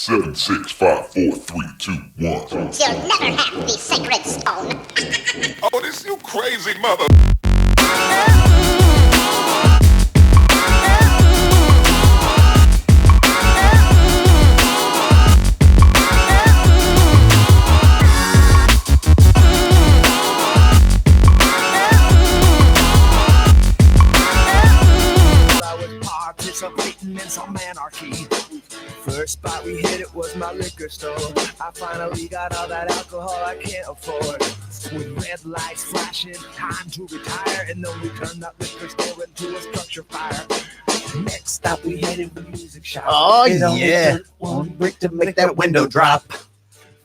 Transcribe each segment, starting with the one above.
7, 6, 5, 4, 3, 2, 1. You'll never have the sacred stone. Oh, this you crazy mother. Participating in some anarchy. First spot we hit it was my liquor store. I finally got all that alcohol I can't afford. With red lights flashing, time to retire, and then we turned that liquor store into a structure fire. Next stop we headed the music shop. Oh yeah, one brick to make that window drop.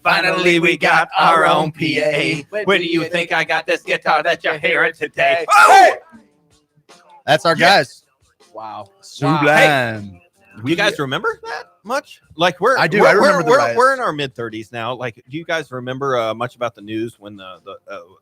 Finally, we got our own PA. Where do you think I got this guitar that you're hearing today? Oh! That's our guys. Wow. Sublime. Do you guys remember that much? Like I do. I remember the riots. We're in our mid-30s now. Like, do you guys remember much about the news when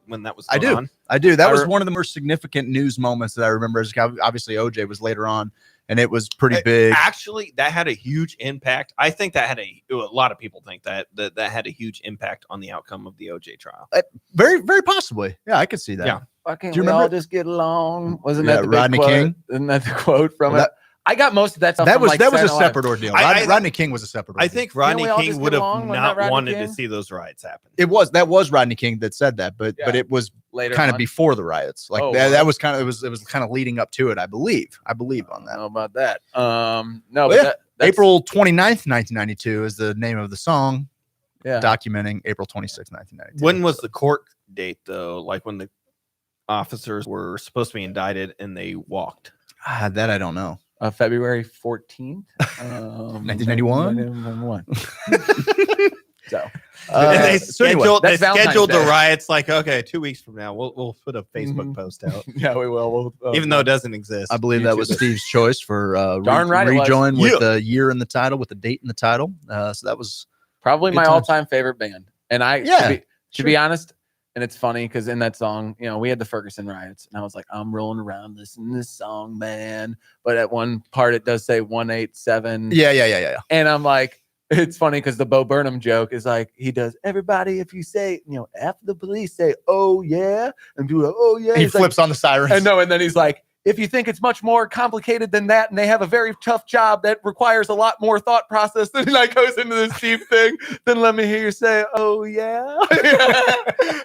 when that was going on? I do. That was one of the more significant news moments that I remember. Obviously, OJ was later on, and it was pretty big. Actually, that had a huge impact. I think that had a lot of people think that had a huge impact on the outcome of the OJ trial. Very, very possibly. Yeah, I could see that. Yeah. Why can't Do you we remember all just get along? Wasn't that the big Rodney quote? King? Isn't that the quote from it? I got most of that stuff. That from, was like, that was a Saturday Night separate ordeal. I Rodney King was a separate ordeal. I think Rodney we all King just would get have along? Wasn't not that Rodney wanted King? to see those riots happen. that was Rodney King that said that, but Yeah. it was Later kind of on. before the riots. Like Oh, that was kind of it was kind of leading up to it. I believe on I don't that. know about that. No, Well, but yeah. that's, April 29th, 1992 is the name of the song, yeah. documenting April 26th, 1992. When was the court date though? Like when the officers were supposed to be indicted and they walked. That I don't know. February 14th, 1991? 1991. So And they so anyway, scheduled, that's Valentine's the Day. riots like, okay, 2 weeks from now we'll put a Facebook post out, yeah, we will. We'll, even though it doesn't exist. I believe that was YouTube it. Steve's choice for Darn right it was. rejoin with Yeah. the year in the title, with the date in the title. So that was probably Good my times. all-time favorite band. And Yeah, to be honest, and it's funny because in that song, we had the Ferguson riots, and I was like, I'm rolling around listening to this song, man. But at one part, it does say 187. yeah. And I'm like, it's funny because the Bo Burnham joke is like, he does, everybody, if you say, after the police say, oh, yeah, and do like, oh, yeah. He He's flips on the sirens. like, and then he's like, if you think it's much more complicated than that, and they have a very tough job that requires a lot more thought process, then like goes into this deep thing, then let me hear you say, oh, yeah.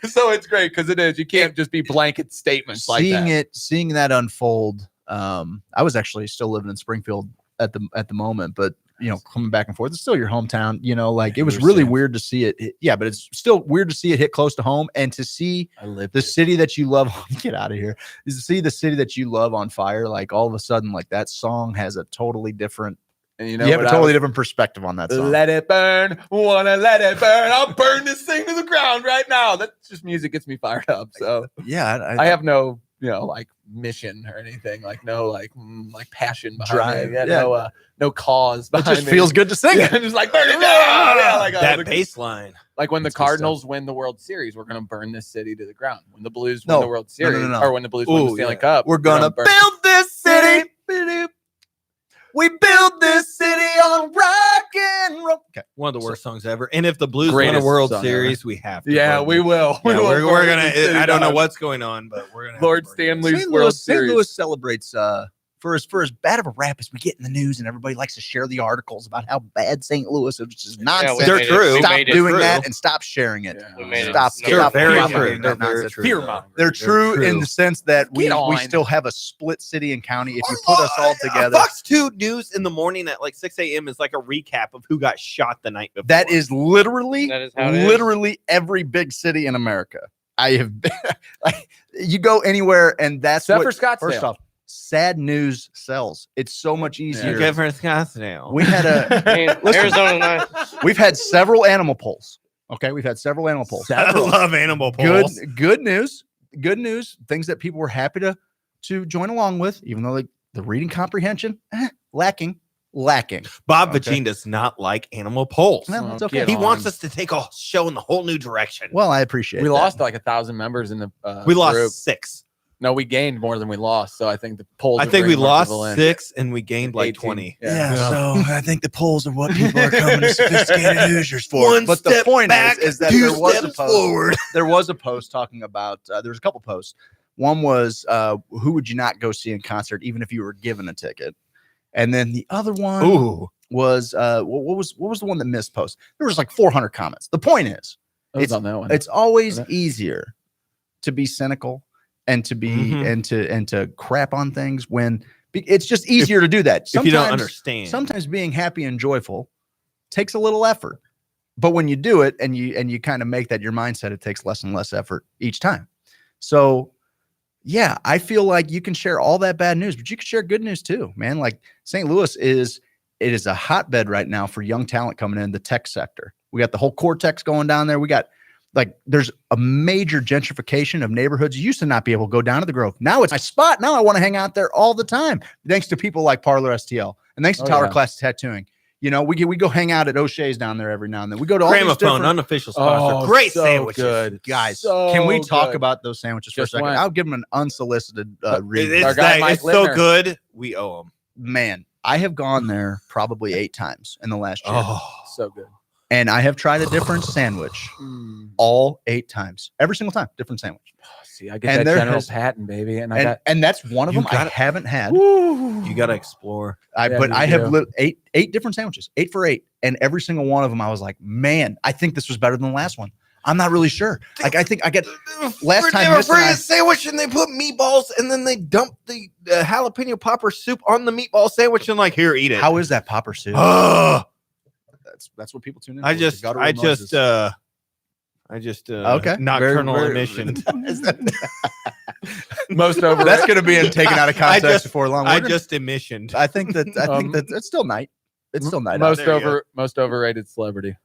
So it's great because it is. You can't just be blanket statements like that. Seeing that unfold. I was actually still living in Springfield at the moment, but coming back and forth, it's still your hometown. Like it was really weird to see it. Yeah, but it's still weird to see it hit close to home and to see the city that you love. Get out of here! Is to see the city that you love on fire. Like all of a sudden, like that song has a totally different. And You have a totally different perspective on that song. Let it burn, wanna let it burn. I'll burn this thing to the ground right now. That's just music gets me fired up. So Yeah, I have no, like mission or anything, like no, like passion behind Drive, it. yeah. No cause it behind just feels good to sing Yeah, it. just like burn it down. Yeah, like that bass line. like when the That's good Cardinals win the World Series, we're gonna burn this city to the ground. When the Blues No. win the World Series, no. or when the Blues win the Ooh, Stanley yeah. Cup, We're gonna burn- build this city. We build this city on rock and roll. Okay. One of the worst songs ever. And if the Blues win a Greatest World song Series, we have to. Yeah, burn we it. will. Yeah, we're burn this city gonna. I don't know down. what's going on, but we're gonna. Lord have to burn it. Stanley's World St. Series. Louis celebrates for as bad of a rap as we get in the news, and everybody likes to share the articles about how bad St. Louis is, which is nonsense. They're true. Stop We made it doing true. that and stop sharing it. Yeah. We made it. Stop. They're stop very propagating true. that They're very nonsense. true. Fear though. monger. They're true in true. the sense that we Get on. still have a split city and county. If you put us all together, Fox 2 News in the morning at like 6 a.m. is like a recap of who got shot the night before. that is literally That is how it is. literally every big city in America. I have been, like, you go anywhere and that's Except what, for Scottsdale. first off, sad news sells. It's so much easier. You get for Scottsdale. We had a I mean, Listen. Arizona nice. we've had several animal polls. Okay, we've had several animal polls. I love animal Good polls. good news. Good news. Things that people were happy to join along with, even though the reading comprehension lacking. Bob Okay. Vagine does not like animal polls. Well, it's Oh, okay. get He on. wants us to take a show in the whole new direction. Well, I appreciate We that. lost like 1,000 members in the we lost group. 6. No, we gained more than we lost. So I think the polls. I are think we bringing more people lost in. 6 and we gained like 18. 20. Yeah. So I think the polls are what people are coming to Sophisticated Hoosiers for. One But the step point back, is that 2 there was a steps post. forward. There was a post talking about. There was a couple posts. One was who would you not go see in concert even if you were given a ticket, and then the other one was what was the one that missed post? There was like 400 comments. The point is, I was on that one. it's always easier to be cynical and to be and to crap on things when it's just easier to do that. If you don't understand, sometimes being happy and joyful takes a little effort, but when you do it and you kind of make that your mindset, it takes less and less effort each time. So yeah, I feel like you can share all that bad news, but you can share good news too, man. Like St. Louis is a hotbed right now for young talent coming in the tech sector. We got the whole Cortex going down there. We got there's a major gentrification of neighborhoods. You used to not be able to go down to the Grove. Now it's my spot. Now I want to hang out there all the time. Thanks to people like Parlor STL and thanks to Tower Class Tattooing. You know, we go hang out at O'Shea's down there every now and then. We go to all these different unofficial sponsor. Great so sandwiches. good. guys. So can we talk good. about those sandwiches for a Just second? went. I'll give them an unsolicited read. Our guy Mike It's so Littner. good. We owe them. Man, I have gone there probably 8 times in the last year. So good. And I have tried a different sandwich all 8 times. Every single time, different sandwich. See, I get And that there General has- Patton, baby, and And that's one of You them I gotta- haven't had. You got to explore. But you I have do. 8 different sandwiches, 8 for 8. And every single one of them, I was like, man, I think this was better than the last one. I'm not really sure. Like, I think I get last time. They were Miss and bringing I- a sandwich and they put meatballs and then they dumped the jalapeno popper soup on the meatball sandwich and like, here, eat it. How is that popper soup? Ugh. That's what people tune in. I for, just, the guttural noises. okay. Nocturnal emission. Is that- most over. that's going to be taken out of context just- before long. I We're gonna- just emissioned. I think that it's still night. It's still night. most There you go. most overrated celebrity.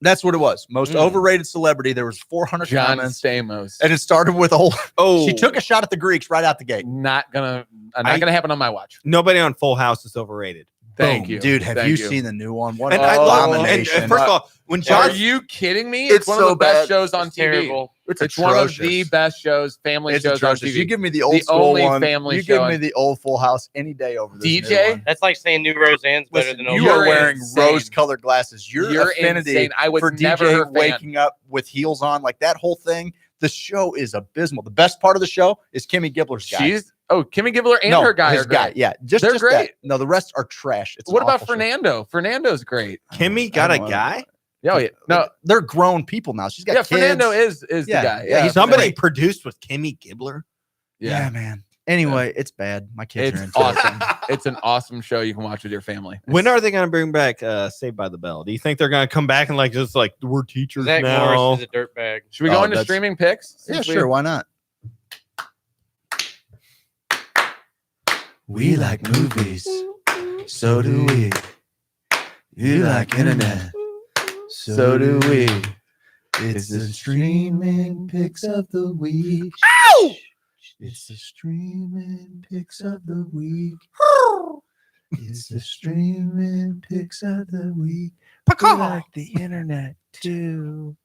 That's what it was. Most Mm. overrated celebrity. There was 400 John comments, Stamos. and it started with a whole. Oh, She took a shot at the Greeks right out the gate. not gonna happen on my watch. nobody on Full House is overrated. Thank Boom. you, dude. Have Thank you seen the new one? What And an I love and abomination! first of all, when Are John you kidding me? It's one so of the best bad. shows on It's TV. terrible. It's one of the best shows, family It's shows on atrocious. TV. You give me the old The school only one. family You show give me on- the old Full House any day over this. DJ? new one. That's like saying New Roseanne's better Listen, than you old are You're wearing insane. rose-colored glasses. Your affinity insane. I was for never DJ her fan. waking up with heels on, like that whole thing. The show is abysmal. The best part of the show is Kimmy Gibbler's guy. Kimmy Gibbler and no, her guy his are guy. great. Yeah, just They're that. great. No, the rest are trash. It's What an about awful show. Fernando? Fernando's great. Kimmy got I a don't know. guy, Oh yeah, no, They're grown people now. She's got yeah. kids. Fernando is Yeah, the guy. yeah, he's somebody great. produced with Kimmy Gibbler. Yeah, man. Anyway, it's bad. My kids are It's into it. awesome. It's an awesome show you can watch with your family. When are they going to bring back Saved by the Bell? Do you think they're going to come back and like just like we're teachers Zach now? Morris is a dirtbag. Should we go Oh, into that's- streaming picks? Yeah, Since we- sure. Why not? We like movies, so do we. You like internet, so do we. It's the streaming picks of the week. It's the streaming picks of the week. It's the streaming picks of the week. We like the internet too.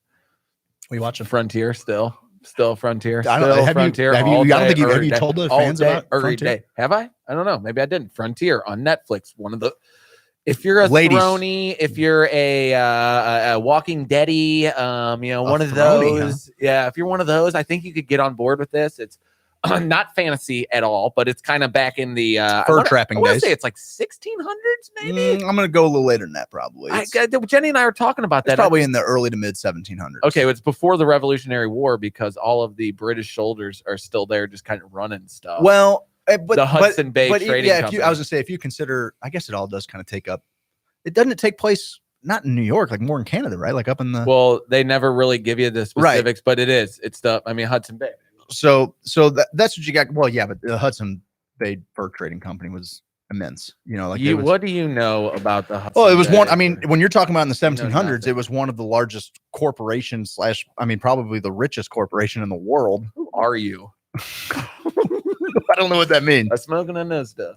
We watching? Frontier still Frontier. I don't know. Still Have you- Frontier. have you- all I don't day, think you- have every you day, told the all fans day, about every Frontier? day. Have I? I don't know. Maybe I didn't. Frontier on Netflix. One of the. If you're a Ladies. Throny, if you're a Walking Deady, one of Throny, those, yeah. If you're one of those, I think you could get on board with this. It's not fantasy at all, but it's kind of back in the Fur trapping I want to days. say it's like 1600s, maybe. I'm gonna go a little later than that. Probably. Jenny and I were talking about It's that. probably in the early to mid 1700s. Okay, it's before the Revolutionary War because all of the British soldiers are still there, just kind of running stuff. Well, but The Hudson Bay Trading yeah, Company. I was gonna say if you consider, I guess it all does kind of take up. It doesn't take place not in New York, like more in Canada, right? Like up in the. Well, they never really give you the Right. specifics, but it is. It's the. I mean, Hudson Bay. So that's what you got. Well, yeah, but the Hudson Bay Fur Trading Company was immense. You know, like What do you know about the Hudson well, it was Bay? one. I mean, when you're talking about in the You know 1700s, nothing. it was one of the largest corporations / I mean, probably the richest corporation in the world. Who are you? I don't know what that means. I'm smoking on this stuff.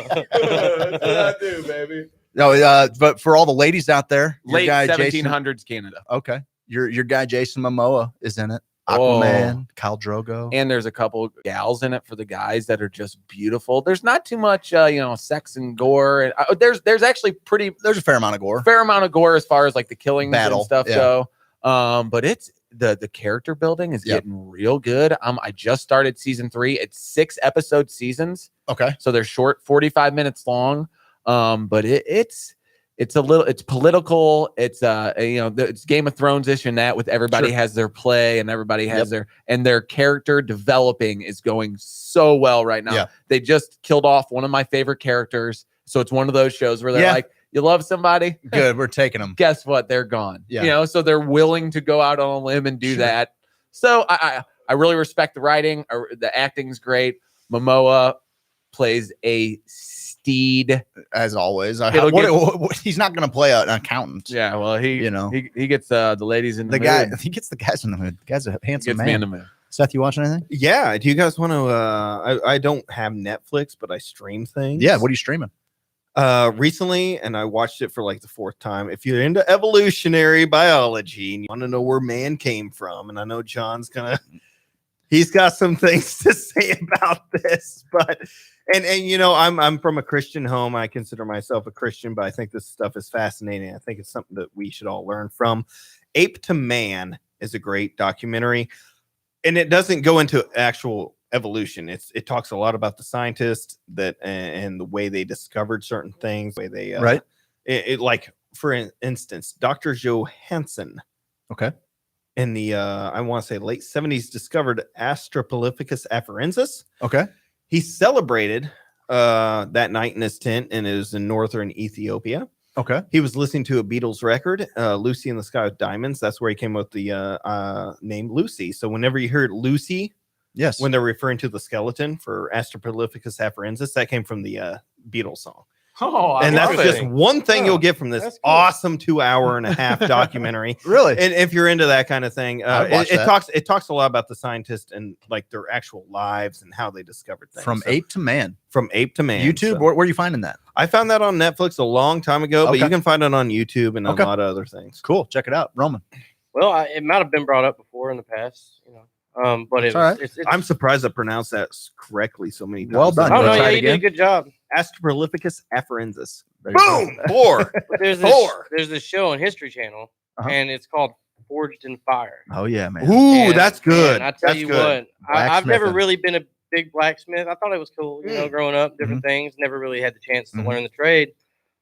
I do, baby. No, but for all the ladies out there, your Late guy Jason. 1700s Canada. Okay, your guy Jason Momoa is in it. Aquaman, Khal Drogo. And there's a couple gals in it for the guys that are just beautiful. There's not too much, sex and gore. And there's actually There's a fair amount of gore. fair amount of gore as far as like the killings Battle, and stuff yeah. go. But it's the character building is Yep. getting real good. I just started season 3. It's 6 episode seasons, Okay. so they're short, 45 minutes long. But it's political. It's Game of Thrones-ish in that with everybody Sure. has their play and everybody has Yep. their character developing is going so well right now. Yeah. They just killed off one of my favorite characters. So it's one of those shows where they're Yeah. like, you love somebody? Good. We're taking them. Guess what? They're gone. Yeah. So they're willing to go out on a limb and do Sure. that. So I really respect the writing. The acting's great. Momoa plays a steed. As always. He's not going to play an accountant. Yeah, well, he gets the ladies in the The mood. guy, he gets the guys in the mood. The guy's a handsome Gets me in man. the mood. Seth, you watching anything? Yeah. Do you guys want to? I don't have Netflix, but I stream things. Yeah. What are you streaming? Recently, and I watched it for like the 4th time. If you're into evolutionary biology and you want to know where man came from, and I know John's he's got some things to say about this, but I'm from a Christian home. I consider myself a Christian, but I think this stuff is fascinating. I think it's something that we should all learn from. Ape to Man is a great documentary, and it doesn't go into actual evolution. It talks a lot about the scientists and the way they discovered certain things, the way they Right. Like for instance, Dr. Johansen. Okay. In the I want to say late 70s discovered Australopithecus afarensis. Okay. He celebrated that night in his tent, and it was in northern Ethiopia. Okay. He was listening to a Beatles record, Lucy in the Sky with Diamonds. That's where he came up with the name Lucy. So whenever you heard Lucy, Yes. when they're referring to the skeleton for Australopithecus afarensis, that came from the Beatles song. Oh, And that's just one thing you'll get from this That's cool. awesome 2.5-hour documentary. Really? And if you're into that kind of thing, I'd watch it that. talks a lot about the scientists and like their actual lives and how they discovered things. From So, ape to man. from ape to man. YouTube. So- Where are you finding that? I found that on Netflix a long time ago, but Okay. you can find it on YouTube and Okay. a lot of other things. Cool. Check it out. Roman. Well, it might have been brought up before in the past, but It's all right. it's I'm surprised I pronounced that correctly so many times. Well done. Oh You no, wanna yeah, try it you did a again? good job. Australopithecus afarensis. There you go. Boom! 4. But there's Four. this show on History Channel, Uh-huh. and it's called Forged in Fire. Oh yeah, man. Ooh, And- that's good. And I tell That's you good. what, I've never Blacksmithing. really been a big blacksmith. I thought it was cool, growing up, different things. Never really had the chance to Mhm. learn the trade.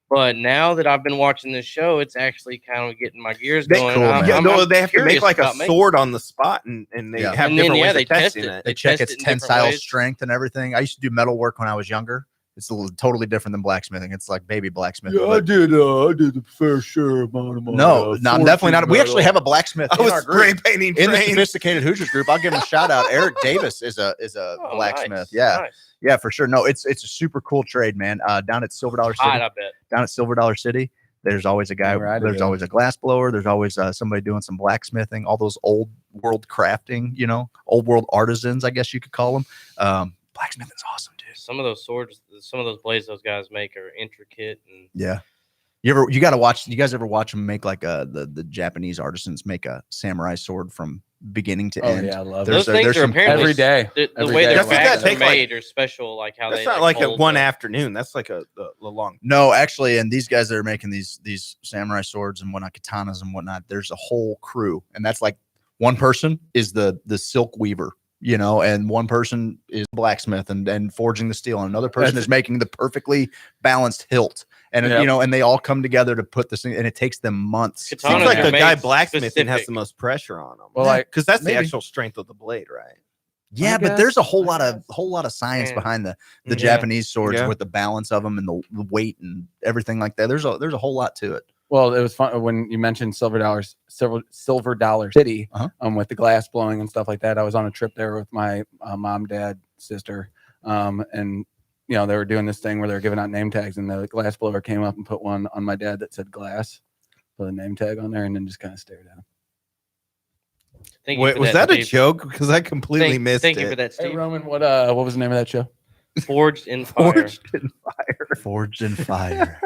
But now that I've been watching this show, it's actually kind of getting my gears They, going. cool, man. yeah, I'm no, they have to curious make like a about making sword on the spot, and they Yeah. have And then, different yeah, ways they of testing test it. They check test its it in different tensile ways. strength and everything. I used to do metal work when I was younger. It's a little totally different than blacksmithing. It's like baby blacksmithing. but- did a fair share amount of my no, I'm definitely not. We actually have a blacksmith I in was our spray group. painting In the trains. Sophisticated Hoosiers group. I'll give him a shout out. Eric Davis is a Oh, blacksmith. nice, Yeah. nice. Yeah, for sure. No, it's a super cool trade, man. Down at Silver Dollar City. Hot, I bet. Down at Silver Dollar City, there's always a guy. Never had to There's go. always a glass blower. There's always somebody doing some blacksmithing. All those old world crafting, old world artisans, I guess you could call them. Blacksmithing's awesome, dude. Some of those swords, some of those blades those guys make are intricate. And Yeah. You got to watch. You guys ever watch them make like the Japanese artisans make a samurai sword from beginning to Oh end? yeah, I love There's those things are some apparently every day. The Every way day. their Doesn't that waxes are take, like- made are special, like how That's they not like a hold one the- afternoon. That's like a long. No, actually, and these guys that are making these samurai swords and whatnot, katanas and whatnot, there's a whole crew, and that's like one person is the silk weaver, and one person is blacksmith and forging the steel, and another person is making the perfectly balanced hilt, and Yep. and they all come together to put this thing, and it takes them months. Katanas Seems like are the guy made blacksmithing has specific. the most pressure on him. Well, like because that's maybe. the actual strength of the blade, right? Yeah, I but there's a whole guess. lot of science Man. behind the Yeah. Japanese swords Yeah. with the balance of them and the weight and everything like that. There's a whole lot to it. Well, it was fun when you mentioned Silver Dollar City, Uh-huh. with the glass blowing and stuff like that. I was on a trip there with my mom, dad, sister, and they were doing this thing where they were giving out name tags, and the glass blower came up and put one on my dad that said glass, put a name tag on there, and then just kind of stared at him. Thank you Wait, for was that a Dave. joke? Because I completely missed Thank it. you for that, Hey Steve. Roman, what was the name of that show? Forged in fire. Forged in fire. Forged in fire.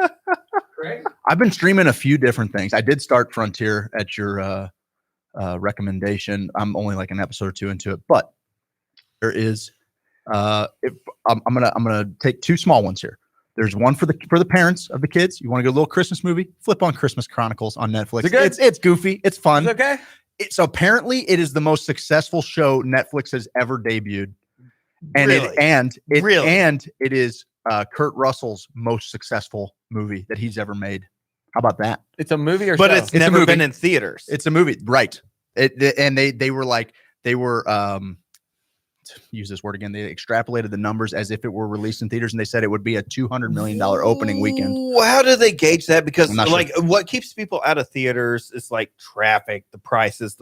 I've been streaming a few different things. I did start Frontier at your recommendation. I'm only like an episode or two into it, but there is. I'm gonna take two small ones here. There's one for the parents of the kids. You want to go a little Christmas movie? Flip on Christmas Chronicles on Netflix. Is it good? It's goofy. It's fun. It's okay. So apparently it is the most successful show Netflix has ever debuted. And it is Kurt Russell's most successful movie that he's ever made. How about that? It's a movie or But show? it's never been in theaters. It's a movie, right? And they were to use this word again. They extrapolated the numbers as if it were released in theaters, and they said it would be a $200 million opening weekend. How do they gauge that? Because I'm not like what keeps people out of theaters is like traffic, the prices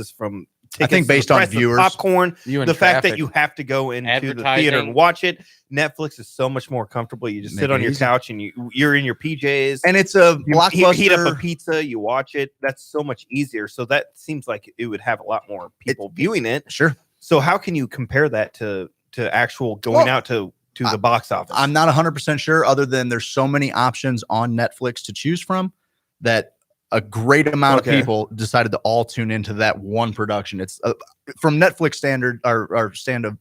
from tickets, I think based the on price of viewers, popcorn, You the fact that traffic. you have to go into the theater Advertising. and watch it. Netflix is so much more comfortable. You just Make sit it on your easy. couch and you're in your PJs. and it's a You blockbuster. heat up a pizza, you watch it. That's so much easier. So that seems like it would have a lot more people viewing it. Sure. So how can you compare that to actual going out to the box office? I'm not 100% sure, other than there's so many options on Netflix to choose from that a great amount of people decided to all tune into that one production. It's from Netflix standard or standpoint.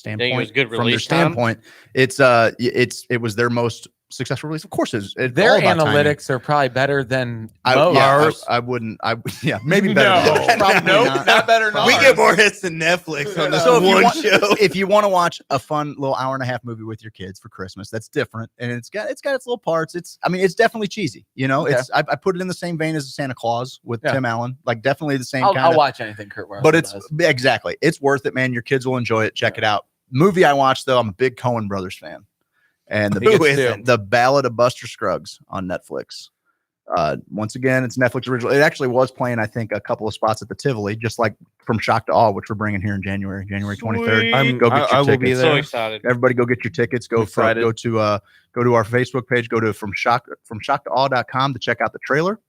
Think it was good From their release time? standpoint, it was their most successful release. Of course, it's Their all about timing. analytics are probably better than I, most. maybe better. than No, probably nope, not better than we ours. get more hits than Netflix on this So if you one want- show. If you want to watch a fun little hour and a half movie with your kids for Christmas, that's different, and it's got its little parts. It's definitely cheesy. You know, Okay. I put it in the same vein as Santa Claus with Yeah. Tim Allen, like definitely the same kind I'll of. watch anything Kurt Russell But it's does. exactly, it's worth it, man. Your kids will enjoy it. Check it out. Movie I watched though, I'm a big Coen Brothers fan, and Who isn't? the Ballad of Buster Scruggs on Netflix. Once again, it's Netflix original. It actually was playing, I think, a couple of spots at the Tivoli, just like From Shock to Awe, which we're bringing here in January 23rd. I'm- Go get your I will be tickets. there. So excited. Everybody go get your tickets. Go Excited. to our Facebook page. Go to from shock to awe.com to check out the trailer.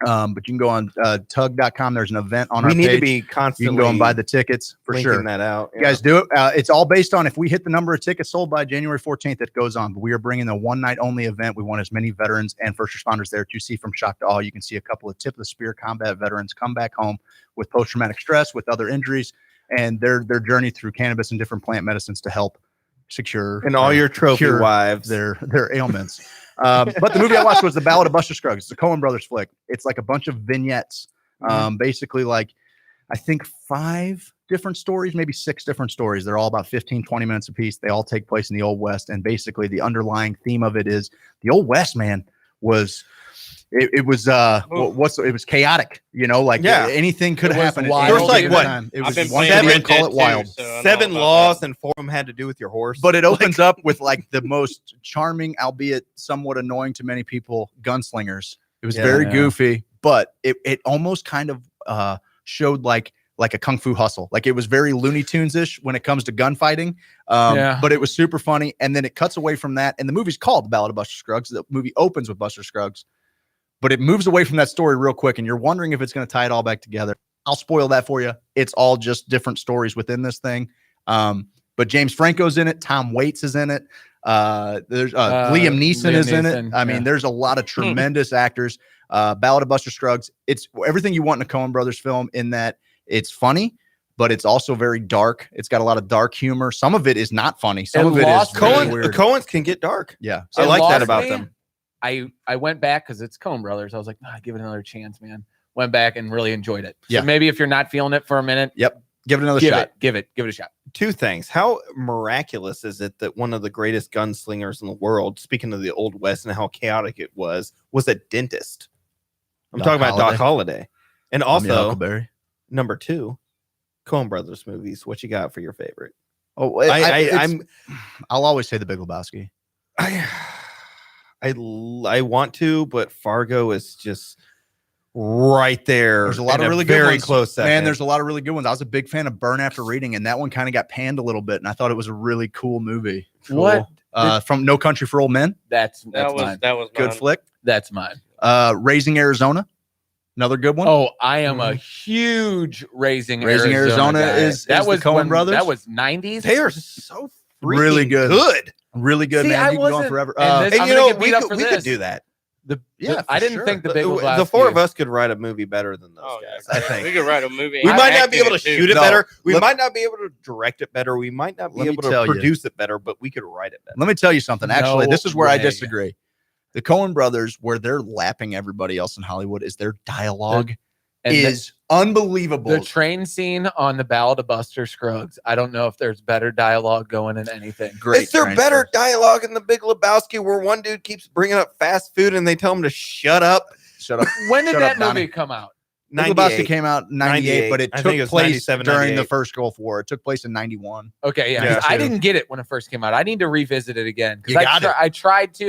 But you can go on tug.com. There's an event on We our need page. to be You constantly can go and buy the tickets for linking sure. that out. You guys do it. It's all based on if we hit the number of tickets sold by January 14th, it goes on. But we are bringing a one night only event. We want as many veterans and first responders there to see From Shock to Awe. You can see a couple of tip of the spear combat veterans come back home with post traumatic stress, with other injuries, and their journey through cannabis and different plant medicines to help secure and all or your trophy cure wives. their ailments. But the movie I watched was The Ballad of Buster Scruggs. It's a Coen Brothers flick. It's like a bunch of vignettes, basically like I think 5 different stories, maybe 6 different stories. They're all about 15, 20 minutes apiece. They all take place in the Old West. And basically the underlying theme of it is the Old West, man, was it was chaotic, you know, like anything could It was happen. at wild. any There was like, given what? time. It I've was been one playing thing, Red call Dead it wild. 2, so I know 7 about laws that. and 4 of them had to do with your horse. But it opens up with like the most charming, albeit somewhat annoying to many people, gunslingers. It was very goofy, but it almost kind of showed like a Kung Fu Hustle. Like it was very Looney Tunes-ish when it comes to gunfighting. But it was super funny. And then it cuts away from that. And the movie's called The Ballad of Buster Scruggs. The movie opens with Buster Scruggs, but it moves away from that story real quick. And you're wondering if it's going to tie it all back together. I'll spoil that for you. It's all just different stories within this thing. But James Franco's in it. Tom Waits is in it. There's Liam Neeson is in it. I mean, there's a lot of tremendous actors. Ballad of Buster Scruggs. It's everything you want in a Coen Brothers film in that it's funny, but it's also very dark. It's got a lot of dark humor. Some of it is not funny. Some of it is really weird. Coens can get dark. Yeah. I like that lost about me. them. I went back because it's Coen Brothers. I was like, give it another chance, man. Went back and really enjoyed it. So Yeah. maybe if you're not feeling it for a minute, Give it another give shot. it a shot. 2 things. How miraculous is it that one of the greatest gunslingers in the world, speaking of the Old West and how chaotic it was a dentist? I'm Doc talking about Holliday. Doc Holliday. And I'm your also, Huckleberry. number 2, Coen Brothers movies. What you got for your favorite? Oh, I'll always say The Big Lebowski. I want to, but Fargo is just right there. There's a lot in of really good very ones. close second. Man, there's a lot of really good ones. I was a big fan of Burn After Reading, and that one kind of got panned a little bit, and I thought it was a really cool movie. What? From No Country for Old Men. That's That mine. was Good mine. flick. That's mine. Raising Arizona. Another good one. Oh, I am a huge Raising Raising Arizona guy. is the Coen Brothers? That was 90s. They are so Really freaking good. good. Really good, See, man. I You can go on wasn't- forever. and this- And I'm you gonna know, get beat up for we this. could do that. I didn't think the Big Lebowski. The four of us could write a movie better than those guys. Yeah. I think We could write a movie. we I'm might not be acting able to too. shoot it No, better. We let- might not be able to direct it better. We might not be Let me able to tell you. produce it better, but we could write it better. Let me tell you something. Actually, No this is where I way. disagree. The Coen brothers, where they're lapping everybody else in Hollywood, is their dialogue And is unbelievable. the train scene on the Ballad of Buster Scruggs. I don't know if there's better dialogue going in anything. Great Is there train better scene. dialogue in the Big Lebowski where one dude keeps bringing up fast food and they tell him to shut up? Shut up. When did Shut that up, Donnie. movie come out? Big Lebowski came out in 98, but it I took think it was place 97, during the 98. first Gulf War. It took place in 91. Okay, yeah. Yeah, 'cause I too. didn't get it when it first came out. I need to revisit it again You got it. I tried to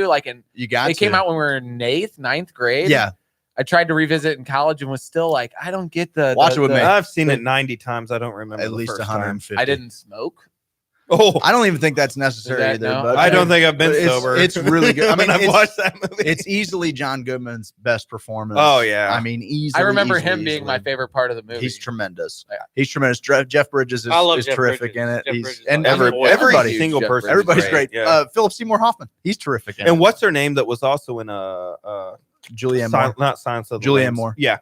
You got it came out when we were in ninth grade. Yeah. I tried to revisit it in college and was still like, I don't get the Watch it with me. I've seen it 90 times. I don't remember At the least first time. 150. I didn't smoke. Oh, I don't even think that's necessary that- either. no? But I don't think I've been but sober. It's really good. I mean, I've it's, watched that movie. it's easily John Goodman's best performance. Oh, yeah. I mean, easily. I remember easily, him being my easily. favorite part of the movie. He's tremendous. Yeah. He's tremendous. Jeff Bridges I love is Jeff terrific Bridges. in it. Jeff He's Bridges, and I every love everybody, Jeff single Bridges. person. everybody's great. Yeah. Philip Seymour Hoffman. He's terrific in it. And what's her name that was also in Julianne Moore. not Silence of the Julianne Lambs. Moore. Yeah,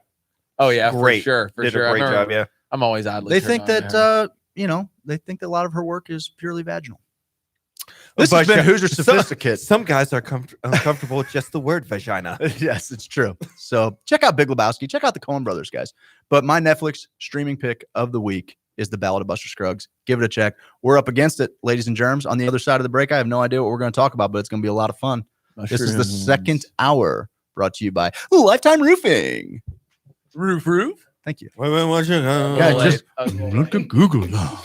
Oh yeah, Great. for sure. For did sure. a I great remember- job. Yeah. I'm always oddly. They turned think on to that her. they think that a lot of her work is purely vaginal. This But has been yeah, Hoosier Sophisticate. Some guys are uncomfortable with just the word vagina. Yes, it's true. So check out Big Lebowski. Check out the Coen brothers, guys. But my Netflix streaming pick of the week is The Ballad of Buster Scruggs. Give it a check. We're up against it, ladies and germs. On the other side of the break, I have no idea what we're going to talk about, but it's going to be a lot of fun. This is the second hour brought to you by Lifetime Roofing. Roof. Thank you. Wait, what you Yeah, Well, just well, look at Google now.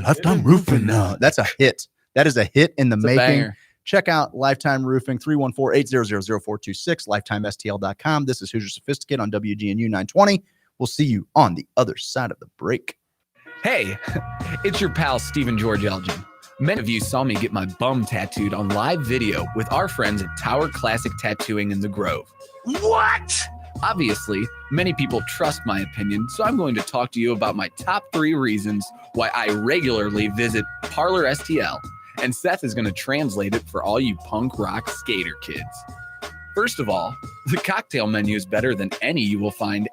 Lifetime Roofing now. That's a hit. That is a hit in the it's a making. banger. Check out Lifetime Roofing, 314-800-0426, lifetimestl.com. This is Hoosier Sophisticate on WGNU 920. We'll see you on the other side of the break. Hey, it's your pal Stephen George Elgin. Many of you saw me get my bum tattooed on live video with our friends at Tower Classic Tattooing in the Grove. What? Obviously, many people trust my opinion, so I'm going to talk to you about my top 3 reasons why I regularly visit Parlor STL, and Seth is going to translate it for all you punk rock skater kids. First of all, the cocktail menu is better than any you will find